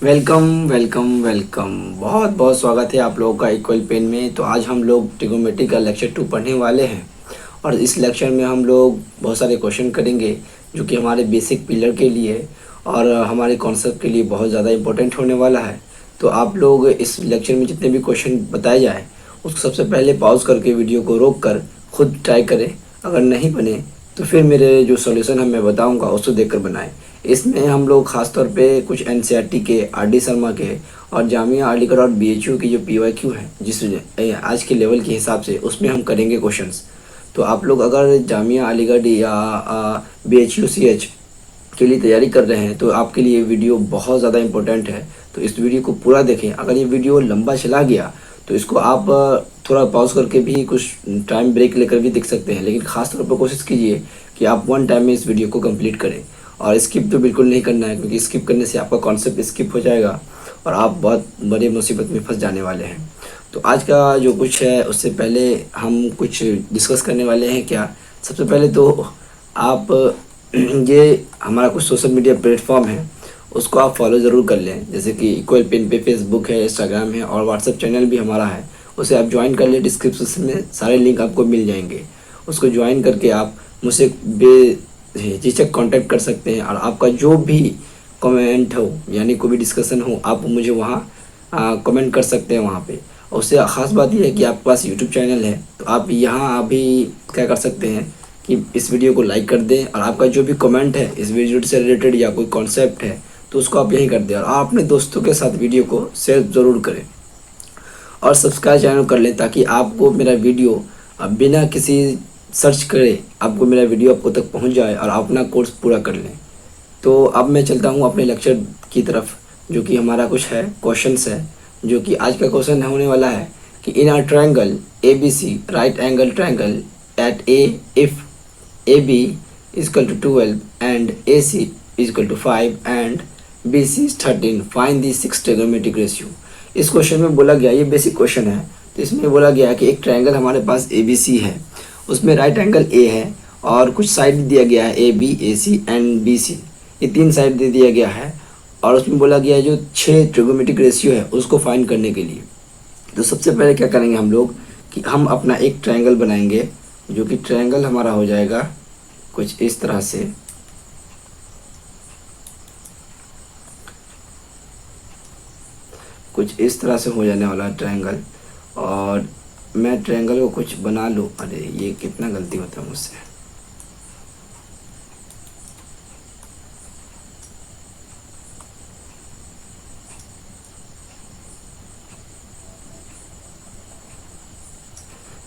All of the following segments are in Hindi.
Welcome welcome welcome. बहुत बहुत स्वागत है आप लोगों का इक्वल पेन में। तो आज हम लोग ट्रिगोनोमेट्री का लेक्चर 2 पढ़ने वाले हैं और इस लेक्चर में हम लोग बहुत सारे क्वेश्चन करेंगे जो कि हमारे बेसिक पिलर के लिए और हमारे कॉन्सेप्ट के लिए बहुत ज़्यादा इंपॉर्टेंट होने वाला है। तो आप लोग इस लेक्चर में जितने भी क्वेश्चन बताए जाए उसको सबसे पहले पॉज करके वीडियो को रोक कर खुद ट्राई करें। अगर नहीं बने तो फिर मेरे जो सॉल्यूशन है मैं बताऊंगा उसको देखकर बनाएं। इसमें हम लोग ख़ास तौर पे कुछ एनसीईआरटी के, आर.डी. शर्मा के और जामिया अलीगढ़ और बीएचयू की जो पीवाईक्यू है जिस आज के लेवल के हिसाब से उसमें हम करेंगे क्वेश्चंस। तो आप लोग अगर जामिया अलीगढ़ या बीएचयू सीएच के लिए तैयारी कर रहे हैं तो आपके लिए वीडियो बहुत ज़्यादा इंपॉर्टेंट है। तो इस वीडियो को पूरा देखें। अगर ये वीडियो लंबा चला गया तो इसको आप थोड़ा पॉज करके भी कुछ टाइम ब्रेक लेकर भी देख सकते हैं, लेकिन ख़ास तौर पर कोशिश कीजिए कि आप वन टाइम में इस वीडियो को कंप्लीट करें। और स्किप तो बिल्कुल नहीं करना है, क्योंकि स्किप करने से आपका कॉन्सेप्ट स्किप हो जाएगा और आप बहुत बड़ी मुसीबत में फंस जाने वाले हैं। तो आज का जो कुछ है उससे पहले हम कुछ डिस्कस करने वाले हैं। क्या सबसे पहले तो आप ये हमारा कुछ सोशल मीडिया प्लेटफॉर्म है उसको आप फॉलो ज़रूर कर लें। जैसे कि इक्वल पेन पे फेसबुक है, इंस्टाग्राम है और व्हाट्सएप चैनल भी हमारा है, उसे आप ज्वाइन कर लें। डिस्क्रिप्शन में सारे लिंक आपको मिल जाएंगे। उसको ज्वाइन करके आप मुझसे बेझिझक कांटेक्ट कर सकते हैं और आपका जो भी कमेंट हो यानी कोई भी डिस्कशन हो आप मुझे वहाँ कमेंट कर सकते हैं वहाँ पे। और उससे ख़ास बात यह है कि आपके पास यूट्यूब चैनल है तो आप यहाँ अभी क्या कर सकते हैं कि इस वीडियो को लाइक कर दें और आपका जो भी कमेंट है इस वीडियो से रिलेटेड या कोई कॉन्सेप्ट है तो उसको आप यहीं कर दें और आप अपने दोस्तों के साथ वीडियो को शेयर ज़रूर करें और सब्सक्राइब चैनल कर लें ताकि आपको मेरा वीडियो बिना किसी सर्च करे आपको मेरा वीडियो आपको तक पहुंच जाए और आप अपना कोर्स पूरा कर लें। तो अब मैं चलता हूं अपने लेक्चर की तरफ, जो कि हमारा कुछ है क्वेश्चंस है। जो कि आज का क्वेश्चन होने वाला है कि in a triangle A B C, right angle triangle at A if A B is equal to 12 and A C is equal to 5 and B C is 13, find the 6 trigonometric ratio. इस क्वेश्चन में बोला गया, ये बेसिक क्वेश्चन है, तो इसमें बोला गया है कि एक ट्रायंगल हमारे पास ए बी सी है, उसमें राइट एंगल ए है और कुछ साइड दिया गया है A B, A C and B C, ये 3 साइड दे दिया गया है। और उसमें बोला गया है जो 6 ट्रिगोनोमेट्रिक रेशियो है उसको फाइंड करने के लिए। तो सबसे पहले क्या करेंगे हम लोग कि हम अपना एक ट्रायंगल बनाएंगे, जो कि ट्रायंगल हमारा हो जाएगा कुछ इस तरह से। कुछ इस तरह से हो जाने वाला है ट्रायंगल। और मैं ट्रायंगल को कुछ बना लूँ। अरे ये कितना गलती होता है मुझसे।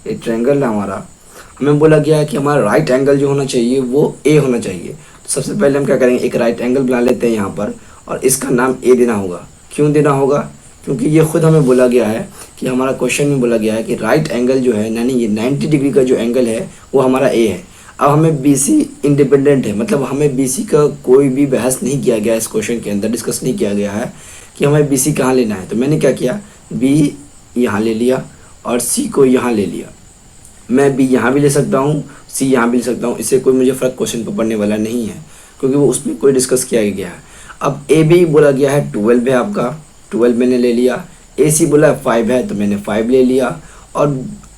ये ट्रायंगल है हमारा, हमें बोला गया है कि हमारा राइट एंगल जो होना चाहिए वो ए होना चाहिए। तो सबसे पहले हम क्या करेंगे, एक राइट एंगल बना लेते हैं यहाँ पर और इसका नाम ए देना होगा। क्यों देना होगा? क्योंकि ये खुद हमें बोला गया है कि हमारा क्वेश्चन में बोला गया है कि राइट एंगल जो है यानी ये 90 डिग्री का जो एंगल है वो हमारा ए है। अब हमें बी सी इंडिपेंडेंट है, मतलब हमें बी सी का कोई भी बहस नहीं किया गया, इस क्वेश्चन के अंदर डिस्कस नहीं किया गया है कि हमें बी सी कहाँ लेना है। तो मैंने क्या किया, बी यहाँ ले लिया और सी को यहाँ ले लिया। मैं बी यहाँ भी ले सकता हूँ, सी यहाँ भी ले सकता हूँ, इससे कोई मुझे फ़र्क क्वेश्चन पर पड़ने वाला नहीं है क्योंकि वो उसमें कोई डिस्कस किया गया है। अब ए बी बोला गया है 12 है आपका, 12 मैंने ले लिया। ए सी बोला 5 है तो मैंने 5 ले लिया। और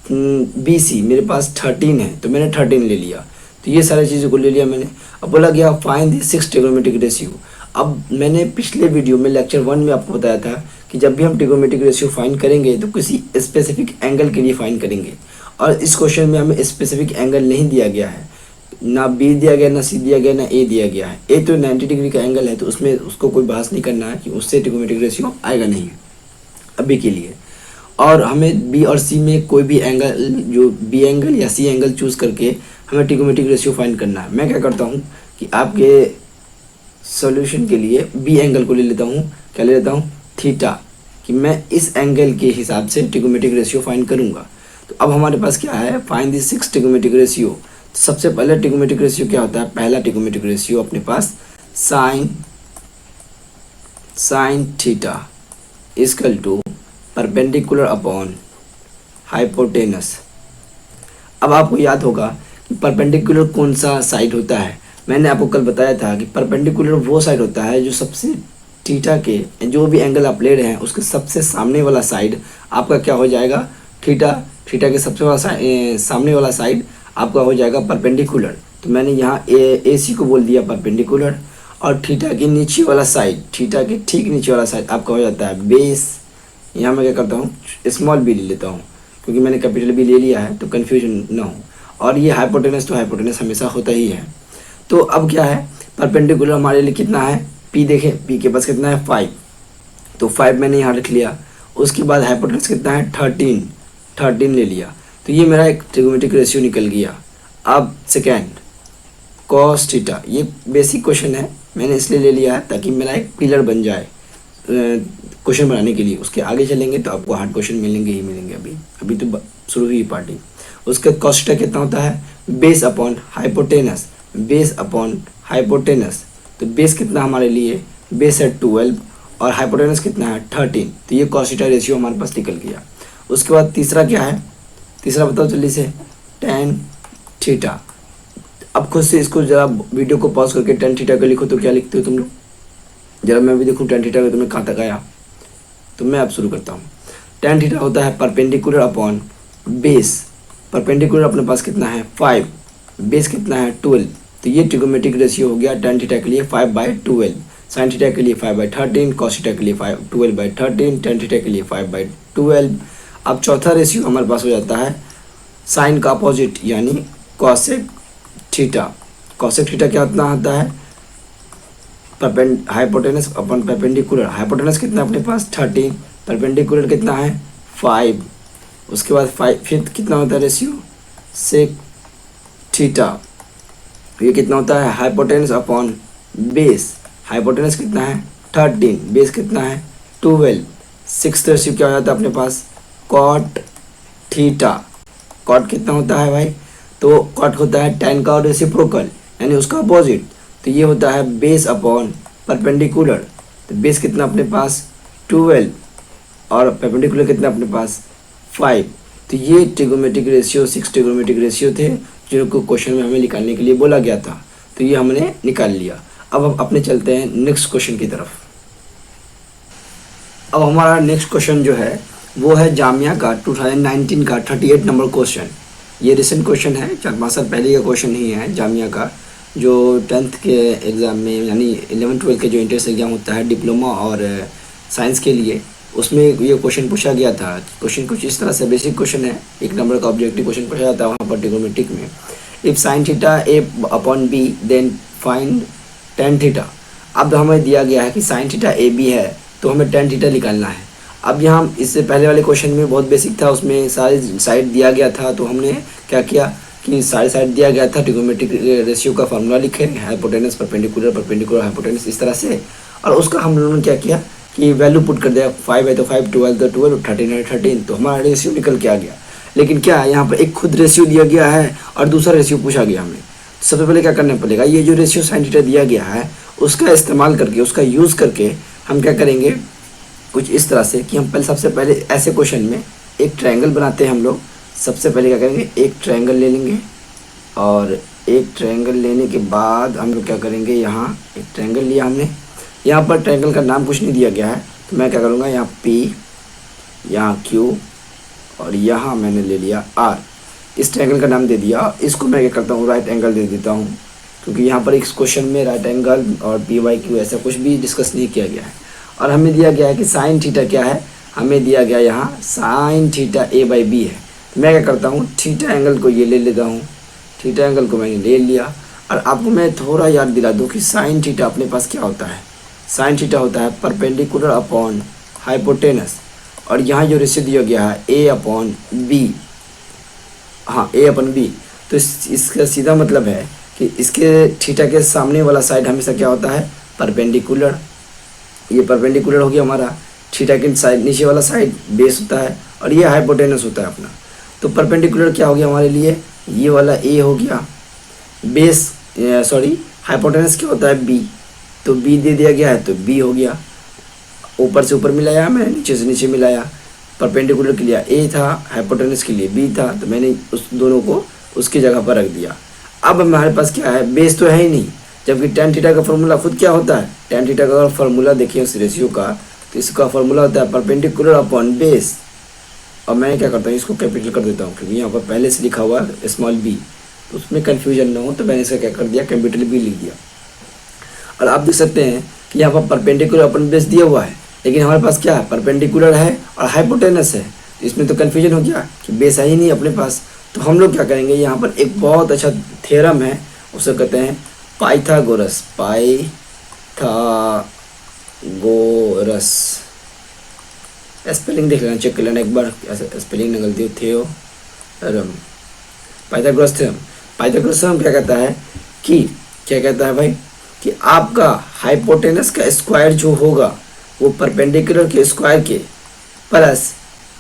बी सी मेरे पास 13 है तो मैंने 13 ले लिया। तो ये सारी चीज़ों को ले लिया मैंने। अब बोला गया फाइंड दी 6 ट्रिगोनोमेट्रिक रेशियो। अब मैंने पिछले वीडियो में लेक्चर 1 में आपको बताया था कि जब भी हम ट्रिगोनोमेट्रिक रेशियो फाइंड करेंगे तो किसी स्पेसिफिक एंगल के लिए फाइंड करेंगे। और इस क्वेश्चन में हमें स्पेसिफिक एंगल नहीं दिया गया है, ना बी दिया गया, ना सी दिया गया, ना ए दिया गया है। ए तो 90 डिग्री का एंगल है तो उसमें उसको कोई बहस नहीं करना है कि उससे ट्रिगोनोमेट्रिक रेशियो आएगा नहीं अभी के लिए। और हमें बी और सी में कोई भी एंगल, जो बी एंगल या सी एंगल चूज़ करके हमें ट्रिगोनोमेट्रिक रेशियो फाइंड करना है। मैं क्या करता हूँ कि आपके सॉल्यूशन के लिए बी एंगल को ले लेता हूँ। क्या ले लेता हूँ? थीटा, कि मैं इस एंगल के हिसाब से ट्रिगोनोमेट्रिक रेशियो फाइंड करूँगा। तो अब हमारे पास क्या है, फाइंड दी 6 ट्रिगोनोमेट्रिक रेशियो। सबसे पहले ट्रिगोनोमेट्रिक रेशियो क्या होता है, पहला ट्रिगोनोमेट्रिक रेशियो अपने पास sine theta is equal to perpendicular upon hypotenuse. अब आपको याद होगा कि परपेंडिकुलर कौन सा साइड होता है। मैंने आपको कल बताया था कि परपेंडिकुलर वो साइड होता है जो सबसे थीटा के जो भी एंगल आप ले रहे हैं उसके सबसे सामने वाला साइड आपका क्या हो जाएगा, थीटा। थीटा के सबसे सामने वाला साइड आपका हो जाएगा परपेंडिकुलर। तो मैंने यहाँ ए सी को बोल दिया परपेंडिकुलर। और थीटा के नीचे वाला साइड, थीटा के ठीक नीचे वाला साइड आपका हो जाता है बेस। यहाँ मैं क्या करता हूँ, स्मॉल बी ले लेता हूँ क्योंकि मैंने कैपिटल बी ले लिया है तो कन्फ्यूजन ना हो। और ये हाइपोटेनस, तो हाइपोटेनस हमेशा होता ही है। तो अब क्या है, परपेंडिकुलर हमारे लिए कितना है, पी देखें, पी के पास कितना है 5, तो 5 मैंने यहाँ रख लिया। उसके बाद हाइपोटेनस कितना है 13 ले लिया। तो ये मेरा एक ट्रिगोनोमेट्रिक रेशियो निकल गया। अब सेकेंड कॉस थीटा, ये बेसिक क्वेश्चन है, मैंने इसलिए ले लिया है ताकि मेरा एक पिलर बन जाए क्वेश्चन बनाने के लिए। उसके आगे चलेंगे तो आपको हार्ड क्वेश्चन मिलेंगे ही मिलेंगे। अभी तो शुरू हुई पार्टी। उसका कॉस थीटा कितना होता है, base upon hypotenuse, base upon hypotenuse. तो बेस कितना हमारे लिए, बेस है 12 और हाइपोटेनस कितना है 13। तो ये कॉस थीटा रेशियो हमारे पास निकल गया। उसके बाद तीसरा क्या है, तीसरा बताओ जल्दी से, टेन थीटा। अब खुद से इसको जरा वीडियो को पॉज करके टेन थीटा का लिखो तो क्या लिखते हो तुम लोग, जरा मैं भी देखूँ टेन थीटा का तुम्हें कहाँ तक आया। तो मैं अब शुरू करता हूँ। टेन थीटा होता है परपेंडिकुलर अपॉन बेस। परपेंडिकुलर अपने पास कितना है 5, बेस कितना है 12। तो ये ट्रिगोनोमेट्रिक रेशियो हो गया टेन थीटा के लिए 5/12, साइन थीटा के लिए 5/13, कॉस थीटा के लिए 12/13, टेन थीटा के लिए 5/12। अब चौथा रेशियो हमारे पास हो जाता है साइन का अपोजिट यानी कॉसेक थीटा। कॉसेक थीटा क्या होता है, हाइपोटेनस अपॉन परपेंडिकुलर। हाइपोटेनस कितना अपने पास 13, परपेंडिकुलर कितना है 5। उसके बाद 5 फिर कितना होता है रेशियो, सेक थीटा। ये कितना होता है, हाइपोटेनस अपॉन बेस। हाइपोटेनस कितना है 13, बेस कितना है 12। सिक्स्थ रेशियो क्या हो जाता है अपने पास, कॉट थीटा। कॉट कितना होता है भाई, तो कॉट होता है tan का रेसिप्रोकल यानी उसका अपोजिट। तो ये होता है बेस अपॉन परपेंडिकुलर। तो बेस कितना अपने पास 12 और परपेंडिकुलर कितना अपने पास 5। तो ये ट्रिगोनोमेट्रिक रेशियो 6 ट्रिगोनोमेट्रिक रेशियो थे जिनको क्वेश्चन में हमें निकालने के लिए बोला गया था। तो ये हमने निकाल लिया। अब हम अपने चलते हैं नेक्स्ट क्वेश्चन की तरफ। अब हमारा नेक्स्ट क्वेश्चन जो है वो है जामिया का 2019 का 38 नंबर क्वेश्चन। ये रिसेंट क्वेश्चन है, 4-5 साल पहले का क्वेश्चन ही है जामिया का, जो 10th के एग्ज़ाम में यानी 11-12 के जो इंट्रेंस एग्ज़ाम होता है डिप्लोमा और साइंस के लिए, उसमें ये क्वेश्चन पूछा गया था। क्वेश्चन कुछ इस तरह से बेसिक क्वेश्चन है, 1 नंबर का ऑब्जेक्टिव क्वेश्चन पूछा जाता है वहाँ पर ट्रिगोनोमेट्रिक में। If sine theta A upon B then find tan theta. अब हमें दिया गया है कि साइन थीटा ए बी है तो हमें टेन थीटा निकालना है। अब यहाँ इससे पहले वाले क्वेश्चन में बहुत बेसिक था, उसमें सारे साइड दिया गया था। तो हमने क्या किया कि सारे साइड दिया गया था, ट्रिगोनोमेट्रिक रेशियो का फार्मूला लिखे, हाइपोटेनस परपेंडिकुलर, परपेंडिकुलर हाइपोटेनस इस तरह से। और उसका हम लोगों ने क्या किया कि वैल्यू पुट कर दिया, 5 है तो 5, 12 तो 12, 13 है 13। तो हमारा रेशियो निकल के आ गया। लेकिन क्या यहाँ पर एक खुद रेशियो दिया गया है और दूसरा रेशियो पूछा गया हमें। सबसे पहले क्या करना पड़ेगा, ये जो रेशियो साइन थीटा दिया गया है उसका इस्तेमाल करके, उसका यूज़ करके हम क्या करेंगे कुछ इस तरह से कि हम पहले सबसे पहले ऐसे क्वेश्चन में एक ट्रायंगल बनाते हैं हम लोग। सबसे पहले क्या करेंगे, एक ट्रायंगल ले लेंगे और एक ट्रायंगल लेने के बाद हम लोग क्या करेंगे, यहाँ एक ट्रायंगल लिया हमने, यहाँ पर ट्रायंगल का नाम कुछ नहीं दिया गया है तो मैं क्या करूँगा, यहाँ P, यहाँ Q और यहाँ मैंने ले लिया R। इस ट्रायंगल का नाम दे दिया। इसको मैं क्या करता हूँ, राइट एंगल दे देता हूँ, क्योंकि यहाँ पर इस क्वेश्चन में राइट एंगल और PYQ ऐसा कुछ भी डिस्कस नहीं किया गया है। और हमें दिया गया है कि साइन थीटा क्या है, हमें दिया गया यहाँ साइन थीटा A/B है। तो मैं क्या करता हूँ, थीटा एंगल को ये ले लेता हूँ, थीटा एंगल को मैंने ले लिया। और आपको मैं थोड़ा याद दिला दूँ कि साइन थीटा अपने पास क्या होता है। साइन थीटा होता है परपेंडिकुलर अपॉन हाइपोटेनस। और यहाँ जो रेशियो दिया गया है A/B, हाँ A/B। तो इसका सीधा मतलब है कि इसके थीटा के सामने वाला साइड हमेशा क्या होता है, परपेंडिकुलर। ये परपेंडिकुलर हो गया हमारा। थीटा के साइड नीचे वाला साइड बेस होता है और ये हाइपोटेनस होता है अपना। तो परपेंडिकुलर क्या हो गया हमारे लिए, ये वाला A हो गया, बेस सॉरी हाइपोटेनस क्या होता है B, तो B दे दिया गया है तो B हो गया। ऊपर से ऊपर मिलाया मैंने, नीचे से नीचे मिलाया। परपेंडिकुलर के लिए A था, हाइपोटेनस के लिए B था, तो मैंने उस दोनों को उसकी जगह पर रख दिया। अब हमारे पास क्या है, बेस तो है ही नहीं, जबकि tan थीटा का फॉर्मूला खुद क्या होता है, tan थीटा का अगर फॉर्मूला देखिए उस रेशियो का, तो इसका फॉर्मूला होता है परपेंडिकुलर अपॉन बेस। और मैं क्या करता हूँ, इसको कैपिटल कर देता हूँ क्योंकि यहाँ पर पहले से लिखा हुआ है स्मॉल बी, तो उसमें कन्फ्यूजन ना हो, तो मैंने इसका क्या कर दिया, कैपिटल बी लिख दिया। और आप देख सकते हैं कि यहाँ पर परपेंडिकुलर अपन बेस दिया हुआ है, लेकिन हमारे पास क्या है, परपेंडिकुलर है और हाइपोटेनस है, तो इसमें तो कन्फ्यूजन हो गया कि बेस है ही नहीं अपने पास। तो हम लोग क्या करेंगे, यहाँ पर एक बहुत अच्छा थ्योरम है, उसे कहते हैं पाइथागोरस। पाइथागोरस स्पेलिंग देख लेना, चेक कर लेना एक बार, ऐसे स्पेलिंग निकलती है, theorem, Pythagoras theorem. Pythagoras theorem क्या कहता है कि, क्या कहता है भाई, कि आपका हाइपोटेनस का स्क्वायर जो होगा वो परपेंडिकुलर के स्क्वायर के प्लस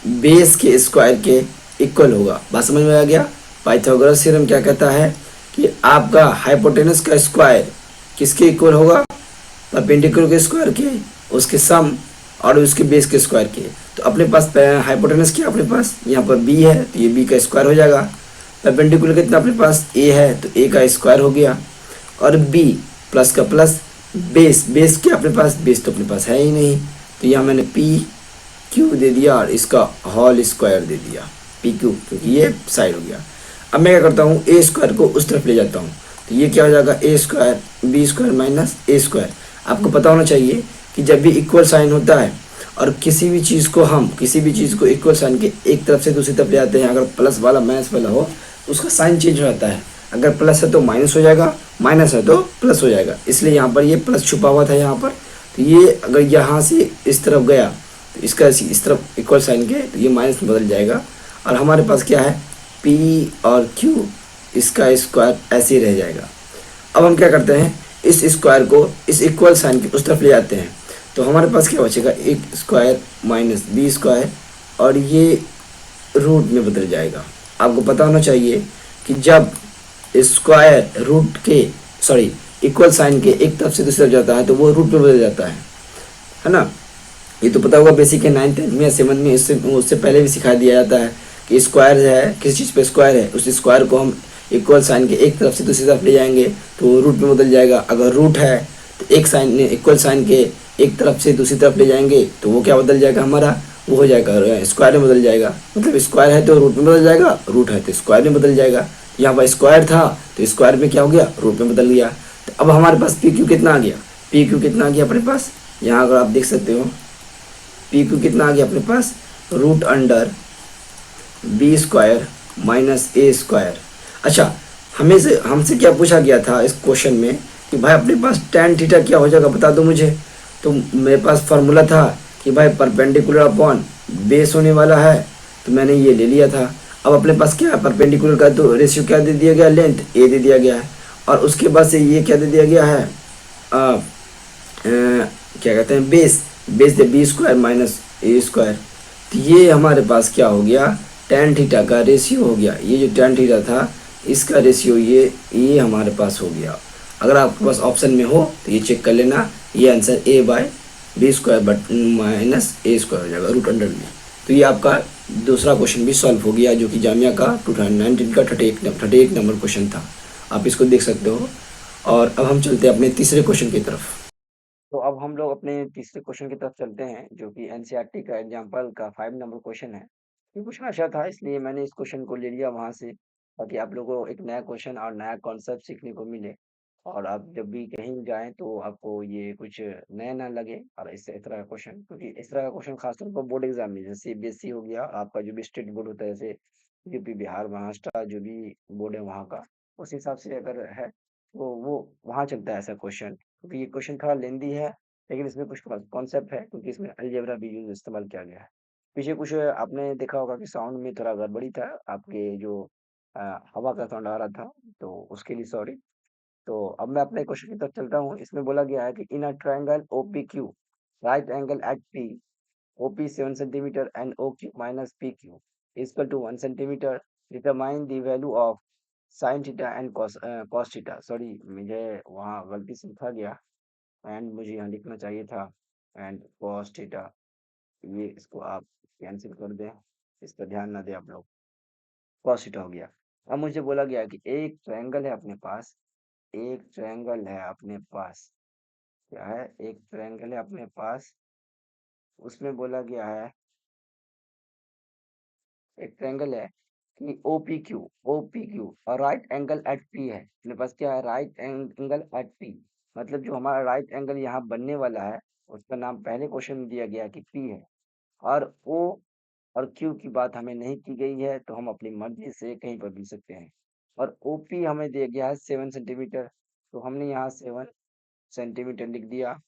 बेस के स्क्वायर के इक्वल होगा। बात समझ में आ गया। पाइथागोरस थ्योरम क्या कहता है कि आपका हाइपोटेनस का स्क्वायर किसके इक्वल होगा, परपेंडिकुलर के स्क्वायर के, उसके सम और उसके बेस के स्क्वायर के। तो अपने पास हाइपोटेनस क्या, अपने पास यहाँ पर बी है तो ये बी का स्क्वायर हो जाएगा। परपेंडिकुलर कितना अपने पास ए है, तो ए का स्क्वायर हो गया, और बी प्लस का प्लस, बेस, बेस क्या अपने पास, बेस तो अपने पास है ही नहीं, तो यहाँ मैंने पी क्यू दे दिया और इसका होल स्क्वायर दे दिया, पी क्यू, क्योंकि ये साइड हो गया। अब मैं क्या करता हूँ, ए स्क्वायर को उस तरफ ले जाता हूँ, तो ये क्या हो जाएगा, ए square B square minus A square. आपको पता होना चाहिए कि जब भी इक्वल साइन होता है और किसी भी चीज़ को हम, किसी भी चीज़ को इक्वल साइन के एक तरफ से दूसरी तरफ ले आते हैं, अगर प्लस वाला माइनस वाला हो तो उसका साइन चेंज हो जाता है। अगर प्लस है तो माइनस हो जाएगा, माइनस है तो प्लस हो जाएगा, इसलिए यहाँ पर ये प्लस छुपा हुआ था यहाँ पर। तो ये अगर यहाँ से इस तरफ गया तो इसका इस तरफ इक्वल साइन के, तो ये माइनस में बदल जाएगा, और हमारे पास क्या है, पी और क्यू, इसका स्क्वायर ऐसे ही रह जाएगा। अब हम क्या करते हैं, इस स्क्वायर को इस इक्वल साइन के उस तरफ ले जाते हैं, तो हमारे पास क्या बचेगा, एक स्क्वायर माइनस बी स्क्वायर, और ये रूट में बदल जाएगा। आपको पता होना चाहिए कि जब स्क्वायर रूट के, सॉरी, इक्वल साइन के एक तरफ से दूसरी तरफ जाता है तो वो रूट में बदल जाता है ना। ये तो पता होगा, बेसिक है, 9th 10th में या 7th में, इससे उससे पहले भी सिखा दिया जाता है कि स्क्वायर है, किसी चीज़ पे स्क्वायर है, उस स्क्वायर को हम इक्वल साइन के एक तरफ से दूसरी तरफ ले जाएंगे तो रूट में बदल जाएगा। अगर रूट है तो एक साइन, इक्वल साइन के एक तरफ से दूसरी तरफ ले जाएंगे तो वो क्या बदल जाएगा हमारा, वो हो जाएगा स्क्वायर में बदल जाएगा। मतलब स्क्वायर है तो रूट में बदल जाएगा, रूट है तो स्क्वायर में बदल जाएगा। यहाँ पर स्क्वायर था तो स्क्वायर में क्या हो गया, रूट में बदल गया। तो अब हमारे पास पी क्यू कितना आ गया, पी क्यू कितना आ गया अपने पास, यहाँ अगर आप देख सकते हो, पी क्यू कितना आ गया अपने पास, root under B square minus A square. अच्छा, हमें से हमसे क्या पूछा गया था इस क्वेश्चन में कि भाई अपने पास tan थीटा क्या हो जाएगा बता दो मुझे। तो मेरे पास फार्मूला था कि भाई परपेंडिकुलर अपॉन बेस होने वाला है, तो मैंने ये ले लिया था। अब अपने पास क्या है, परपेंडिकुलर का तो रेशियो क्या दे दिया गया, लेंथ ए दे दिया गया है, और उसके बाद से ये क्या दे दिया गया है, क्या कहते हैं, base, base they B square minus A square. तो ये हमारे पास क्या हो गया, tan थीटा का रेशियो हो गया। ये जो tan थीटा था इसका रेशियो ये हमारे पास हो गया। अगर आपके पास ऑप्शन में हो तो ये चेक कर लेना, ये answer A by B square but minus A square हो जाएगा रूट अंडर में। तो ये आपका दूसरा क्वेश्चन भी सॉल्व हो गया, जो कि जामिया का 2019 का 38 नंबर क्वेश्चन था। आप इसको देख सकते हो। और अब हम चलते हैं अपने तीसरे क्वेश्चन की तरफ। तो अब हम लोग अपने तीसरे क्वेश्चन की तरफ चलते हैं, जो कि एनसीईआरटी का एग्जाम्पल का 5 नंबर क्वेश्चन है। ये क्वेश्चन अच्छा था, इसलिए मैंने इस क्वेश्चन को ले लिया वहाँ से, ताकि आप लोगों को एक नया क्वेश्चन और नया कॉन्सेप्ट सीखने को मिले, और आप जब भी कहीं जाएं तो आपको ये कुछ नया ना लगे। और इस तरह का क्वेश्चन, क्योंकि इस तरह का क्वेश्चन खासतौर पर बोर्ड एग्जाम में, जैसे सीबीएसई हो गया, आपका जो भी स्टेट बोर्ड होता है, जैसे यूपी, बिहार, महाराष्ट्र, जो भी बोर्ड है वहाँ का, उस हिसाब से अगर है तो वो वहाँ चलता है ऐसा क्वेश्चन। क्योंकि ये क्वेश्चन थोड़ा लेंदी है, लेकिन इसमें कुछ कॉन्सेप्ट है, क्योंकि इसमें अलजेब्रा भी यूज इस्तेमाल किया गया है। पीछे कुछ आपने देखा होगा कि साउंड में थोड़ा गड़बड़ी था, आपके जो अ, हवा का साउंड आ रहा था, तो उसके लिए सॉरी। तो अब मैं अपने क्वेश्चन की तरफ चलता हूँ। इसमें बोला गया है कि in a triangle OPQ, right angle at P, OP 7 centimetre and OQ minus PQ equal to 1 centimetre, determine the value of sine theta and cos theta. Sorry, मुझे वहाँ गलती से लिखा गया, एंड मुझे यहाँ लिखना चाहिए था एंड कॉस थीटा। ये इसको आप कैंसिल कर दें, इस पर ध्यान ना दें आप लोग। कॉस थीटा हो गया। अब मुझे बोला गया कि एक ट्रायंगल है अपने पास, एक ट्रायंगल है अपने पास। क्या है? एक ट्रायंगल है अपने पास। उसमें बोला गया है, एक ट्रायंगल है कि ओ पी क्यू और राइट एंगल एट पी है। अपने पास क्या है? Right angle at P. मतलब जो हमारा राइट एंगल यहाँ बनने वाला है, उसका नाम पहले क्वेश्चन में दिया गया कि पी है। और ओ और क्यू की बात हमें नहीं की गई है, तो हम अपनी मर्जी से कहीं पर भी सकते हैं। और ओपी हमें दिया गया है 7 सेंटीमीटर, तो हमने यहाँ 7 सेंटीमीटर लिख दिया।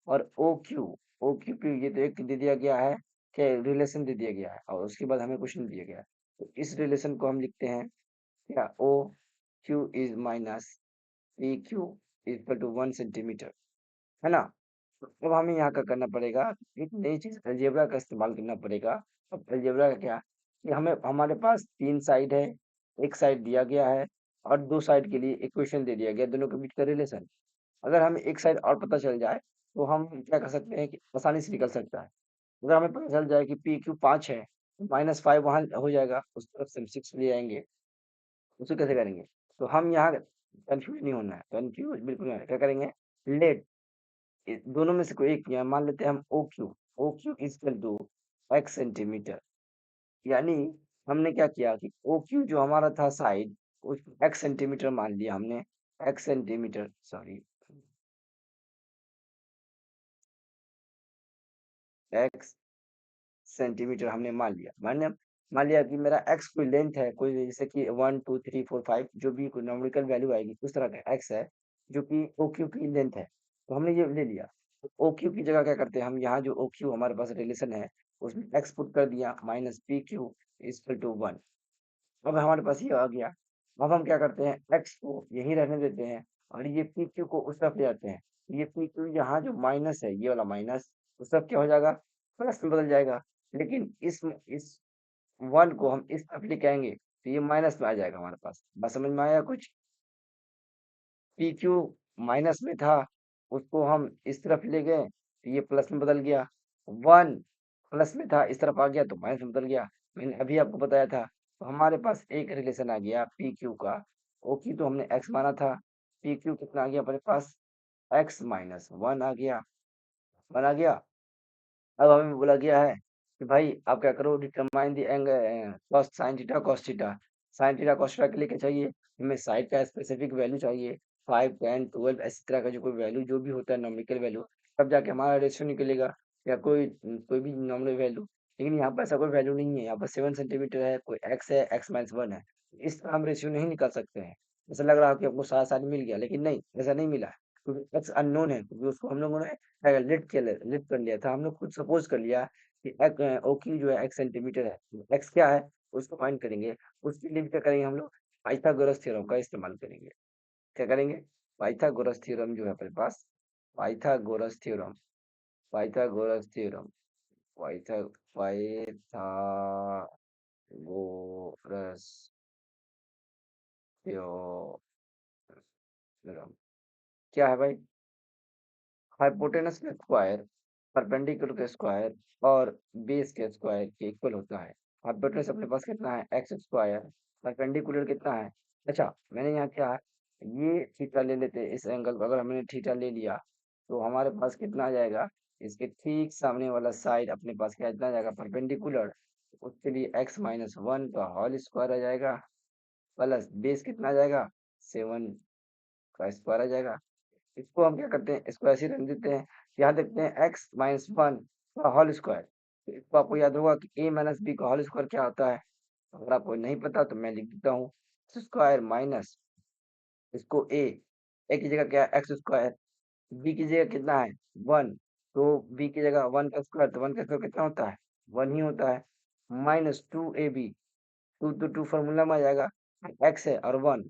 और ओ क्यू ये तो एक दे दिया गया है कि रिलेशन दे दिया गया है, और उसके बाद हमें कुछ नहीं दिया गया है। तो इस रिलेशन को हम लिखते हैं क्या? O Q is minus P Q equal to 1 centimetre, है ना? तो अब हमें यहाँ का करना पड़ेगा, एक नई चीज अलजेब्रा का इस्तेमाल करना पड़ेगा। अब अलजेब्रा का क्या कि हमें, हमारे पास 3 साइड है, एक साइड दिया गया है और 2 साइड के लिए इक्वेशन दे दिया गया, दोनों के बीच का रिलेशन। अगर हमें एक साइड और पता चल जाए, तो हम क्या कर सकते हैं कि आसानी से निकल सकता है। अगर हमें पता चल जाए कि पी क्यू 5 है, तो -5 वहां हो जाएगा, उस तरफ से हम 6 ले आएंगे। उसे कैसे करेंगे? तो हम यहाँ कंफ्यूज नहीं होना है, कंफ्यूज बिल्कुल नहीं होना है। क्या करेंगे? लेट दोनों में से कोई एक यहाँ मान लेते हैं हम O Q equal to x centimetre. यानी हमने क्या किया कि ओ क्यू जो हमारा था साइड, उसको एक्स सेंटीमीटर मान लिया हमने। X centimetre, sorry, x centimetre हमने मान लिया। मान लिया कि मेरा एक्स कोई लेंथ है, कोई जैसे कि 1 2 3 4 5, जो भी कोई नॉमेरिकल वैल्यू आएगी उस तरह का एक्स है, जो कि ओ क्यू की लेंथ है। तो हमने ये ले लिया। ओ क्यू की जगह क्या करते हैं हम, यहाँ जो ओ क्यू हमारे पास रिलेशन है, उसमें एक्स पुट कर दिया, -pq इक्वल टू 1। अब हमारे पास ये आ गया। अब हम क्या करते हैं, एक्स को यहीं रहने देते हैं और ये पी क्यू को उस तरफ ले जाते हैं। ये पी क्यू यहाँ जो माइनस है, ये वाला माइनस, उस तरफ क्या हो जाएगा? प्लस में बदल जाएगा। लेकिन इस 1 को हम इस तरफ लेके आएंगे, तो ये माइनस में आ जाएगा हमारे पास। बात समझ में आया कुछ? पी क्यू माइनस में था, उसको हम इस तरफ ले गए, तो ये प्लस में बदल गया। 1 प्लस में था, इस तरफ आ गया तो माइनस में बदल गया। मैंने अभी आपको बताया था। तो हमारे पास एक रिलेशन आ गया पी क्यू का। ओ क्यू तो हमने एक्स माना था, पी क्यू कितना आ गया अपने पास? x-1 आ गया। 1 आ गया। अब हमें बोला गया है कि भाई आप क्या करो, determine the angle cos sine theta cos theta. Sine theta cos theta के लिए क्या चाहिए? हमें साइड का स्पेसिफिक वैल्यू चाहिए, 5 10 12 इस तरह का जो कोई वैल्यू जो भी होता है नॉमिकल वैल्यू, तब जाके हमारा रेशियो निकलेगा, या कोई भी नॉमिनल वैल्यू। लेकिन यहाँ पर ऐसा कोई वैल्यू नहीं है, यहाँ पर 7 सेंटीमीटर है, कोई एक्स है, x-1 है। इस तरह हम रेशियो नहीं निकाल सकते हैं। ऐसा लग रहा हो कि आपको सारा सारी मिल गया, लेकिन नहीं, ऐसा नहीं मिला है। क्योंकि एक्स अननोन है, क्योंकि उसको हम लोगों ने लिट कर लिया था, हम लोग खुद सपोज कर लिया कि ओ क्यू जो है एक्स सेंटीमीटर है। एक्स क्या है उसको फाइंड करेंगे। उसके लिए क्या करेंगे हम लोग? पाइथागोरस थ्योरम का इस्तेमाल करेंगे। क्या करेंगे? पाइथागोरस थ्योरम जो है अपने पास, Pythagoras theorem, Pythagoras theorem, Pytha Pythagoras theorem क्या है भाई? हाइपोटेनस का स्क्वायर परपेंडिकुलर के स्क्वायर और बेस के स्क्वायर के इक्वल होता है। हाइपोटेनस अपने पास कितना है? X square. परपेंडिकुलर कितना है? अच्छा, मैंने यहाँ क्या है, ये थीटा ले लेते हैं। इस एंगल को अगर हमने थीटा ले लिया, तो हमारे पास कितना आ जाएगा? इसके ठीक सामने वाला साइड अपने पास क्या इतना आ जाएगा? परपेंडिकुलर। उसके लिए x-1 का होल स्क्वायर आ जाएगा, प्लस बेस कितना आ जाएगा? 7 का स्क्वायर आ जाएगा। इसको हम क्या करते हैं, इसको ऐसे ही रख देते हैं। यहाँ देखते हैं x-1 का होल स्क्वायर। तो इसको आपको याद होगा कि a-b का होल स्क्वायर क्या होता है। अगर आपको नहीं पता तो मैं लिख देता हूँ, स्क्वायर माइनस इसको a की जगह क्या है? X square. b की जगह कितना है? 1। तो b की जगह 1 का स्क्वायर, तो 1 का स्क्वायर कितना होता है? 1 ही होता है। -2ab, 2 तो 2 फॉर्मूला में आ जाएगा, x है और 1,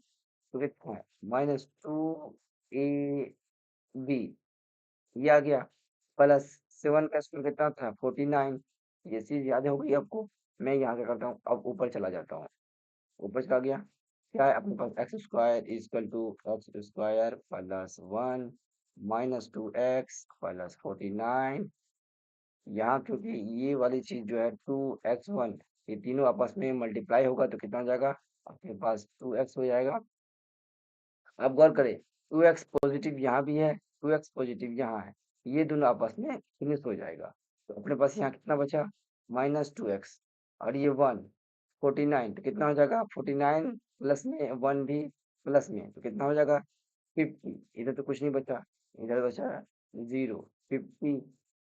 तो कितना है? -2ab, ये आ गया, प्लस 7 का स्क्वायर कितना था? 49। ये चीज याद हो गई आपको? मैं यहाँ क्या करता हूँ, अब ऊपर चला जाता हूँ। ऊपर चला गया, क्या है अपने पास? X square equal to x square plus 1 -2x plus 49। यहाँ क्योंकि ये वाली चीज जो है 2x1, ये तीनों आपस में मल्टीप्लाई होगा तो कितना हो जाएगा? आपके पास 2x हो जाएगा। अब गौर करें, 2x पॉजिटिव यहाँ भी है, 2x पॉजिटिव यहाँ है, ये दोनों आपस में फिनिश हो जाएगा। तो अपने पास यहाँ कितना बचा, -2x, और ये 1, 49, तो कितना हो जाएगा 49 प्लस में 1 भी प्लस में, तो कितना हो जाएगा 50। इधर तो कुछ नहीं बचा, इधर बचा 0, 50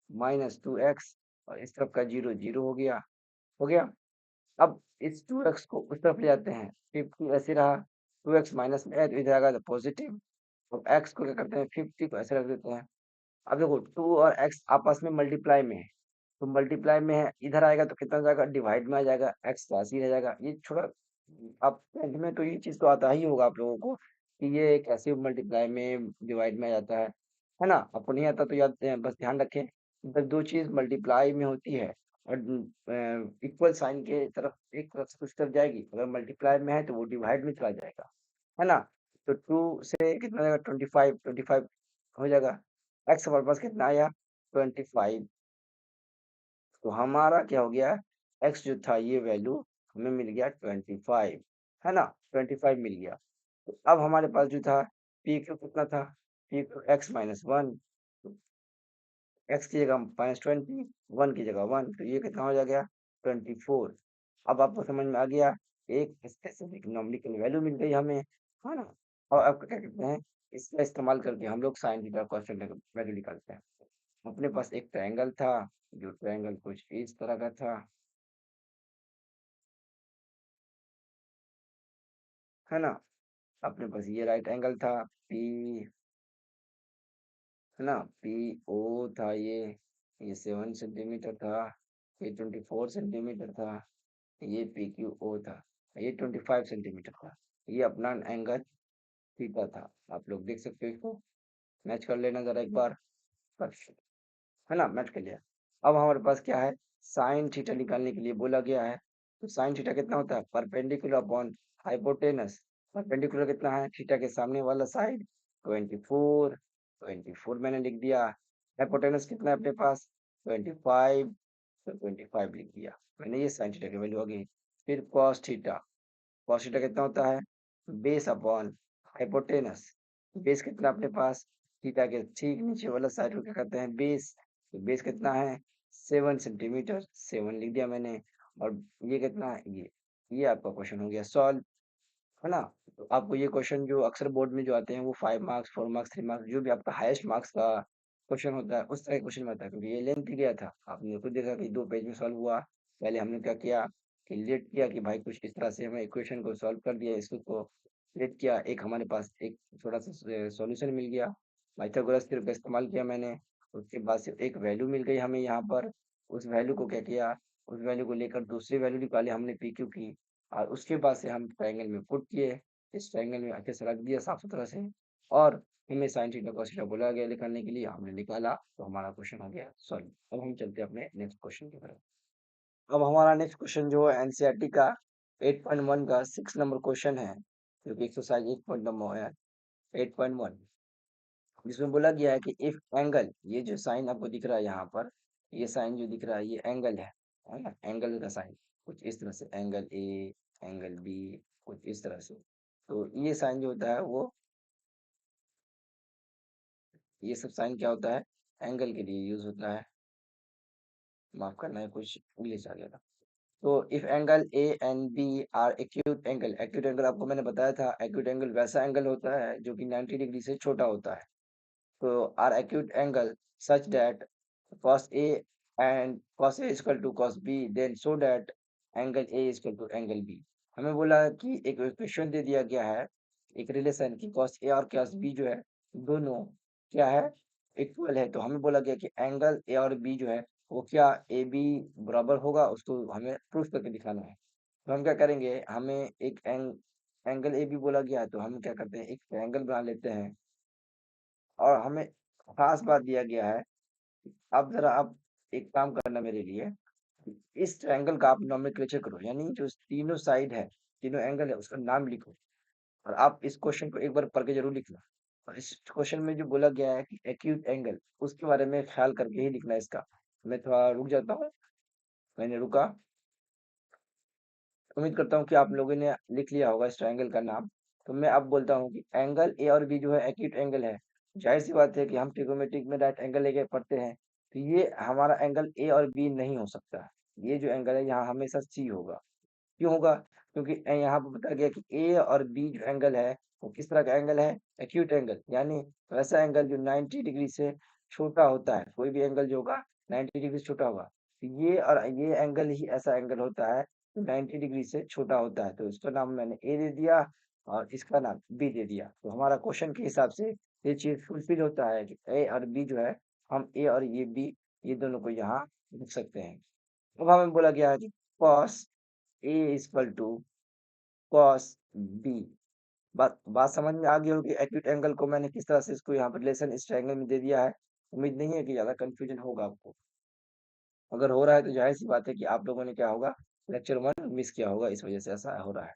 -2x, और इस तरफ का 0 0 हो गया, हो गया। अब इस 2x को उस तरफ ले जाते हैं, 50 ऐसे रहा, 2x माइनस में है तो इधर आएगा पॉजिटिव, तो x को क्या करते हैं 50 को ऐसे रख देते हैं। अब देखो 2 और x आपस में मल्टीप्लाई में है, तो मल्टीप्लाई में है, इधर आएगा तो कितना हो जाएगा, डिवाइड में आ जाएगा, x तो ऐसे ही रह जाएगा। ये थोड़ा आप टेंथ में तो ये चीज तो आता ही होगा आप लोगों को कि ये कैसे मल्टीप्लाई में डिवाइड में आ जाता है ना। आपको नहीं आता तो याद बस ध्यान रखें, जब दो चीज मल्टीप्लाई में होती है और इक्वल साइन के तरफ एक तरफ से दूसरी तरफ जाएगी, अगर मल्टीप्लाई में है तो वो डिवाइड में चला जाएगा, है ना। तो 2 से कितना हो जाएगा 25, 25 हो जाएगा, एक्स हमारे पास कितना आया 25। तो हमारा क्या हो गया, एक्स जो था ये वैल्यू हमें मिल गया 25, है ना, 25 मिल गया। तो अब हमारे पास जो था पी क्यू कितना था, पी क्यू x-1, एक्स की जगह -20, 1 की जगह 1, तो ये कितना हो जाएगा 24। अब आपको समझ में आ गया, एक स्पेसिफिक न्यूमेरिकल वैल्यू मिल गई हमें, है ना। और अब क्या कहते हैं, इसका इस्तेमाल करके हम लोग साइन थीटा कॉस थीटा का वैल्यू निकालते हैं। अपने पास एक ट्रायंगल था, जो ट्रायंगल कुछ इस तरह का था, है ना। अपने पास ये राइट एंगल था पी, है ना, पी ओ था ये 7 सेंटीमीटर था, ये 24 सेंटीमीटर था, ये पी क्यू ओ था, ये 25 सेंटीमीटर था। ये अपना एंगल थीटा था। आप लोग देख सकते हो, इसको मैच कर लेना जरा एक बार, है ना, मैच कर लिया। अब हमारे पास क्या है, साइन थीटा निकालने के लिए बोला गया है। तो साइन थीटा कितना होता है, परपेंडिकुलर अपॉन हाइपोटेनस। परपेंडिकुलर कितना है, थीटा के सामने वाला साइड 24, 24 मैंने लिख दिया। हाइपोटेनस कितना है अपने पास 25, तो 25 लिख दिया मैंने, ये साइन थीटा की वैल्यू आ गई। फिर कॉस थीटा, कॉस थीटा कितना होता है, बेस अपॉन हाइपोटेनस। बेस कितना अपने पास, थीटा के ठीक नीचे वाला साइड को क्या कहते हैं बेस, तो बेस कितना है 7 सेंटीमीटर, 7 लिख दिया मैंने। और ये कितना है, ये आपका क्वेश्चन हो गया सॉल्व, है ना। तो आपको ये क्वेश्चन जो अक्सर बोर्ड में जो आते हैं वो 5 मार्क्स, 4 मार्क्स, 3 मार्क्स, जो भी आपका हाईएस्ट मार्क्स का क्वेश्चन होता है उस तरह के क्वेश्चन में आता है। क्योंकि ये लेंथ गया था, आपने खुद देखा कि 2 पेज में सॉल्व हुआ। पहले हमने क्या किया कि लेट किया कि भाई कुछ इस तरह से हमें इक्वेशन को सॉल्व कर दिया, इसको को लेट किया, एक हमारे पास एक थोड़ा सा सॉल्यूशन मिल गया, पाइथागोरस थ्योरम का इस्तेमाल किया मैंने। उसके बाद से एक वैल्यू मिल गई हमें यहाँ पर, उस वैल्यू को क्या किया, उस वैल्यू को लेकर दूसरी वैल्यू निकाली हमने पी क्यू की, और उसके बाद से हम ट्रायंगल में पुट किए, इस ट्रायंगल में अच्छे से रख दिया साफ सुथरा से, और हमें साइन थीटा कॉस थीटा बोला गया निकालने के लिए, हमने निकाला, तो हमारा क्वेश्चन हो गया सॉल्व। अब हम चलते हैं अपने नेक्स्ट क्वेश्चन की तरफ। अब हमारा नेक्स्ट क्वेश्चन जो है एनसीईआरटी का 8.1 का 6 नंबर क्वेश्चन है, जो कि एक्सरसाइज 8.1 है, 8.1, जिसमें बोला गया है कि इफ एंगल, ये जो साइन आपको दिख रहा है यहाँ पर, ये साइन जो दिख रहा है ये एंगल है ना, एंगल का साइन कुछ इस तरह से, एंगल ए, एंगल बी, कुछ इस तरह से। तो ये साइन जो होता है वो, ये सब साइन क्या होता है, एंगल के लिए यूज होता है। माफ करना है, कुछ इंग्लिश आ गया था। तो if angle A and B are acute angle, acute angle आपको मैंने बताया था, एक्यूट एंगल वैसा एंगल होता है जो कि 90 डिग्री से छोटा होता है। तो are acute angle such that cos A and cos A is equal to cos B, then so that angle A is equal to angle B। हमें बोला कि एक इक्वेशन दे दिया गया है, एक रिलेशन की cos A और cos B जो है दोनों क्या है, इक्वल है। तो हमें बोला गया कि एंगल A और B जो है वो क्या ए बी बराबर होगा, उसको हमें प्रूफ करके दिखाना है। तो हम क्या करेंगे, हमें एक एंगल ए बी बोला गया है, तो हम क्या करते हैं एक ट्रायंगल बना लेते हैं। और हमें खास बात दिया गया है, अब जरा आप एक काम करना मेरे लिए, इस ट्रायंगल का आप नोमेनक्लेचर करो, यानी जो तीनों साइड है, तीनों एंगल है उसका नाम लिखो। और आप इस क्वेश्चन को एक बार पढ़ के जरूर लिखना। और इस क्वेश्चन में जो बोला गया है कि एक्यूट एंगल, उसके बारे में ख्याल करके ही लिखना है इसका। मैं थोड़ा रुक जाता हूँ, मैंने रुका। उम्मीद करता हूँ कि आप लोगों ने लिख लिया होगा इस ट्रायंगल का नाम। तो मैं अब बोलता हूँ कि एंगल ए और बी जो है एक्यूट एंगल है। जाहिर सी बात है कि हम ट्रिग्नोमेट्रिक में राइट एंगल लेके पढ़ते हैं, तो ये हमारा एंगल ए और बी नहीं हो सकता। ये जो एंगल है यहाँ हमेशा सी होगा। क्यों होगा? क्योंकि यहाँ पे बताया गया कि ए और बी जो एंगल है वो किस तरह का एंगल है? एक्यूट एंगल, यानी वैसा एंगल जो 90 डिग्री से छोटा होता है। कोई भी एंगल जो होगा 90 डिग्री से छोटा होगा, तो ये और ये एंगल ही ऐसा एंगल होता है जो 90 डिग्री से छोटा होता है। तो इसका नाम मैंने ए दे दिया और इसका नाम बी दे दिया। तो हमारा क्वेश्चन के हिसाब से ये चीज फुलफिल होता है कि ए और बी जो है, हम ए और ये बी ये दोनों को यहाँ लिख सकते हैं। अब हमें बोला गया है कि cos A equal to cos B. बात समझ में आ गई होगी। एक्यूट एंगल को मैंने किस तरह से इसको यहाँ पर रिलेशन इस ट्रायंगल में दे दिया है। उम्मीद नहीं है कि ज्यादा कंफ्यूजन होगा आपको। अगर हो रहा है तो जाहिर सी बात है कि आप लोगों ने क्या होगा, लेक्चर 1 मिस किया होगा, इस वजह से ऐसा हो रहा है।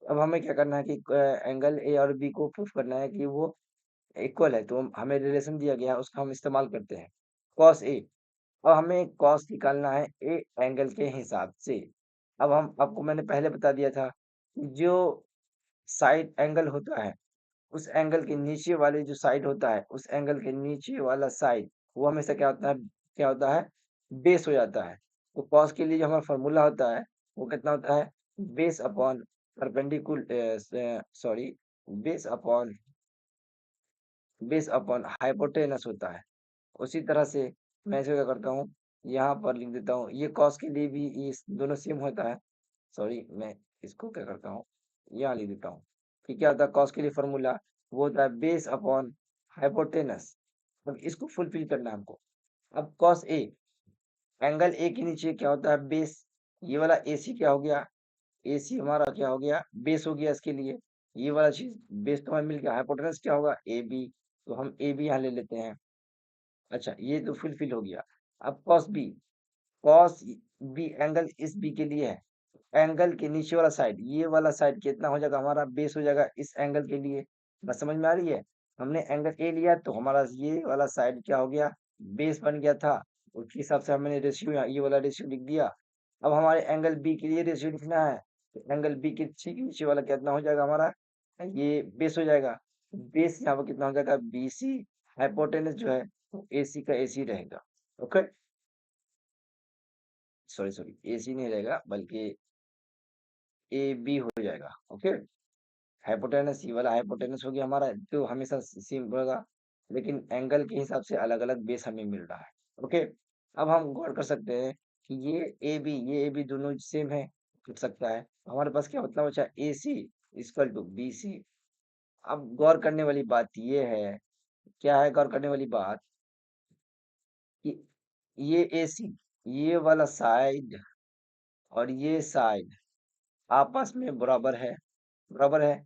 अब हमें क्या करना है कि एंगल ए और बी को प्रूफ करना है कि वो इक्वल है। तो हमें रिलेशन दिया गया है, उसका हम इस्तेमाल करते हैं। कॉस ए, अब हमें कॉस निकालना है ए एंगल के हिसाब से। अब हम आपको मैंने पहले बता दिया था कि जो साइड एंगल होता है, उस एंगल के नीचे वाले जो साइड होता है, उस एंगल के नीचे वाला साइड वो हमेशा क्या होता है बेस हो जाता है। तो कॉस के लिए जो हमारा फॉर्मूला होता है वो कितना होता है? Base upon perpendicular, sorry, base upon base upon hypotenuse होता है। उसी तरह से मैं इसे क्या करता हूँ, यहाँ पर लिख देता हूँ। ये कॉस के लिए भी ये दोनों सेम होता है। सॉरी, मैं इसको क्या करता हूँ, यहाँ लिख देता हूँ कि क्या होता है कॉस के लिए फॉर्मूला, वो होता है बेस अपॉन हाइपोटेनस। अब इसको फुलफिल करना है हमको। अब कॉस ए, एंगल ए के नीचे क्या होता है? बेस। ये वाला ए सी क्या हो गया? ए सी हमारा क्या हो गया? बेस हो गया इसके लिए। ये वाला चीज बेस तो हमें मिल गया। हाइपोटेनस क्या होगा? A B. तो हम ए बी यहाँ ले लेते हैं। अच्छा, ये तो फुलफिल हो गया। अब cos B, cos B angle इस बी के लिए है। एंगल के नीचे वाला साइड, ये वाला साइड कितना हो जाएगा? हमारा बेस हो जाएगा इस एंगल के लिए। बात समझ में आ रही है? हमने एंगल ए लिया तो हमारा ये वाला साइड क्या हो गया? बेस बन गया था। उसके हिसाब से हमने रेशियो, ये वाला रेशियो लिख दिया। अब हमारे एंगल बी के लिए रेशियो लिखना है, तो एंगल बी के ठीक नीचे वाला कितना हो जाएगा हमारा? ये बेस हो जाएगा। बेस यहाँ पर कितना हो जाएगा? B C. हाइपोटेनस जो है वो ए सी का ए सी रहेगा। ओके, सॉरी सॉरी, ए सी नहीं रहेगा बल्कि ए बी हो जाएगा। ओके, हाइपोटेनस, ये वाला हाइपोटेनस हो गया हमारा, जो हमेशा सेम रहेगा, लेकिन एंगल के हिसाब से अलग अलग बेस हमें मिल रहा है। ओके, अब हम गौर कर सकते हैं कि ये ए बी दोनों सेम है, लिख सकता है। हमारे पास क्या मतलब बचा? ए सी इक्वल टू बी सी। अब गौर करने वाली बात ये है, क्या है गौर करने वाली बात, कि ये ए सी, ये वाला साइड और ये साइड आपस में बराबर है। बराबर है।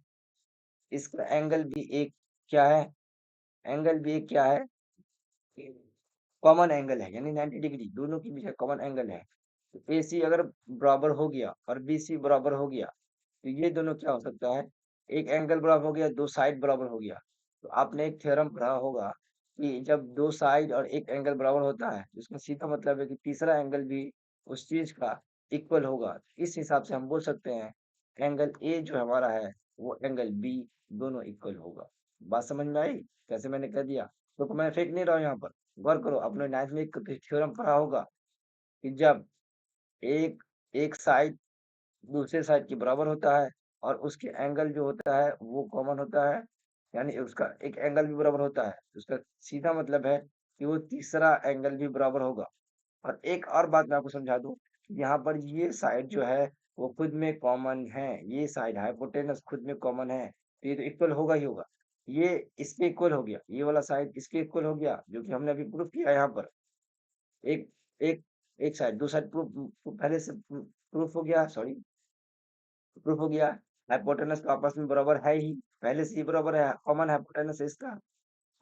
इसका एंगल भी एक क्या है? एंगल भी एक क्या है? कॉमन एंगल है, यानी 90 डिग्री दोनों के बीच का कॉमन एंगल है। तो ए सी अगर बराबर हो गया और बी सी बराबर हो गया, तो ये दोनों क्या हो सकता है? एक एंगल बराबर हो गया, दो साइड बराबर हो गया। तो आपने एक थ्योरम पढ़ा होगा कि जब दो साइड और एक एंगल बराबर होता है, तो इसका सीधा मतलब है कि तीसरा एंगल भी उस चीज का इक्वल होगा। इस हिसाब से हम बोल सकते हैं एंगल ए जो हमारा है वो एंगल बी दोनों इक्वल होगा। बात समझ में आई कैसे मैंने कह दिया? तो मैं फेंक नहीं रहा हूँ यहाँ पर। गौर करो, अपने नाइन्थ में एक थ्योरम पढ़ा होगा कि जब एक एक साइड दूसरे साइड के बराबर होता है और उसके एंगल जो होता है वो कॉमन होता है, यानी उसका एक एंगल भी बराबर होता है, तो उसका सीधा मतलब है कि वो तीसरा एंगल भी बराबर होगा। और एक और बात मैं आपको समझा दूं कि यहाँ पर ये साइड जो है वो खुद में कॉमन है। ये साइड हाइपोटेनस खुद में कॉमन है, तो ये तो इक्वल होगा ही होगा। ये इसके इक्वल हो गया, ये वाला साइड इसके इक्वल हो गया, जो कि हमने अभी प्रूफ किया यहाँ पर। एक एक एक साइड, दो साइड प्रूफ, पहले से प्रूफ हो गया, सॉरी, प्रूफ हो गया। हाइपोटेनस तो आपस में बराबर है ही, पहले से ही बराबर है, कॉमन हाइपोटेनस है इसका।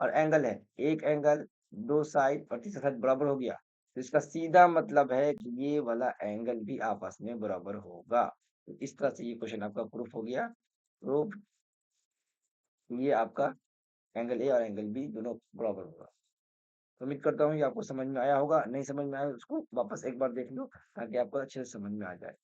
और एंगल है, एक एंगल, दो साइड और तीसरा साइड बराबर हो गया, तो इसका सीधा मतलब है कि ये वाला एंगल भी आपस में बराबर होगा। तो इस तरह से ये क्वेश्चन आपका प्रूफ हो गया। प्रूफ, ये आपका एंगल ए और एंगल बी दोनों बराबर होगा। तो उम्मीद करता हूँ ये आपको समझ में आया होगा। नहीं समझ में आया उसको वापस एक बार देख लो, ताकि आपको अच्छे से समझ में आ जाए।